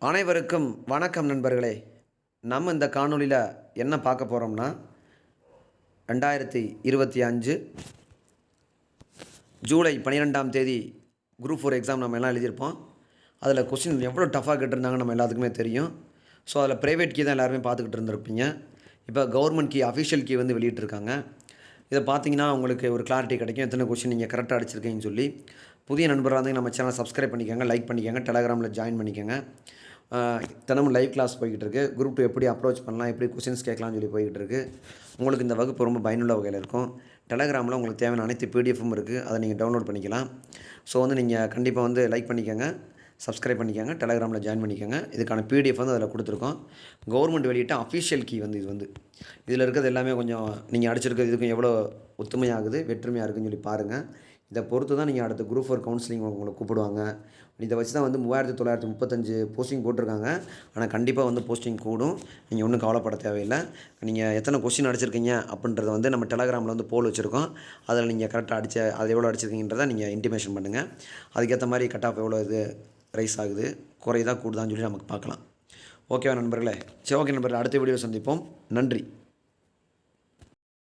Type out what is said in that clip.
அனைவருக்கும் வணக்கம் நண்பர்களே. நம்ம இந்த காணொளியில் என்ன பார்க்க போகிறோம்னா 2025 ஜூலை 12ஆம் தேதி குரூப் 4 எக்ஸாம் நம்ம எல்லாம் எழுதியிருப்போம். அதில் கொஸ்டின் எவ்வளோ டஃப்பாக கேட்டிருந்தாங்க நம்ம எல்லாத்துக்குமே தெரியும். ஸோ அதில் ப்ரைவேட் கீ தான் எல்லாருமே பார்த்துக்கிட்டு இருந்திருப்பீங்க. இப்போ கவர்மெண்ட் கீ அஃபிஷியல் கீ வந்து வெளியிட்டிருக்காங்க. இதை பார்த்தீங்கன்னா உங்களுக்கு ஒரு கிளாரிட்டி கிடைக்கும், எத்தனை கொஸ்டின் நீங்கள் கரெக்டாக அடிச்சிருக்கீங்கன்னு சொல்லி. புதிய நண்பராக இருந்தால் நம்ம சேனல் சப்ஸ்கிரைப் பண்ணிக்கோங்க, லைக் பண்ணிக்கோங்க, டெலகிராமில் ஜாயின் பண்ணிக்கோங்க. தினமும் லைவ் கிளாஸ் போய்கிட்டு இருக்குது. குரூப் 2 எப்படி அப்ரோச் பண்ணலாம், எப்படி கொஸ்டின்ஸ் கேட்கலாம்னு சொல்லி போய்கிட்டு இருக்குது. உங்களுக்கு இந்த வகுப்பு ரொம்ப பயனுள்ள வகையில் இருக்கும். டெலகிராமில் உங்களுக்கு தேவையான அனைத்து பிடிஎஃப்பும் இருக்குது, அதை நீங்கள் டவுன்லோட் பண்ணிக்கலாம். ஸோ வந்து நீங்கள் கண்டிப்பாக வந்து லைக் பண்ணிக்கோங்க, சப்ஸ்கிரைப் பண்ணிக்கோங்க, டெலகிராமில் ஜாயின் பண்ணிக்கோங்க. இதுக்கான பிடிஎஃப் வந்து அதில் கொடுத்துருக்கோம். கவர்மெண்ட் வெளியிட்ட அஃபிஷியல் கீ வந்து இது இதில் இருக்கிறது எல்லாமே கொஞ்சம் நீங்கள் அடிச்சிருக்கிறது இதுக்கும் எவ்வளோ ஒத்துமையாகுது, வெற்றுமையாக இருக்குதுன்னு சொல்லி பாருங்கள். இதை பொறுத்து தான் நீங்கள் அடுத்த குரூப் 4 கவுன்சிலிங் உங்களை கூப்பிடுவாங்க. இதை வச்சு தான் வந்து 3935 போஸ்டிங் போட்டிருக்காங்க. ஆனால் கண்டிப்பாக வந்து போஸ்டிங் கூடும், நீங்கள் ஒன்றும் கவலைப்பட தேவையில்லை. நீங்கள் எத்தனை கொஸ்டின் அடிச்சிருக்கீங்க அப்படின்றத வந்து நம்ம டெலகிராமில் வந்து போல் வச்சுருக்கோம். அதில் நீங்கள் கரெக்டாக அது எவ்வளோ அடிச்சிருக்கீங்கன்றதை நீங்கள் இன்டிமேஷன் பண்ணுங்கள். அதுக்கேற்ற மாதிரி கட் ஆஃப் எவ்வளோ இது ரைஸ் ஆகுது, குறையுதா கூடுதான்னு சொல்லி நமக்கு பார்க்கலாம். ஓகேவா நண்பர்களே? சரி, ஓகே நண்பர்களே, அடுத்த வீடியோ சந்திப்போம். நன்றி.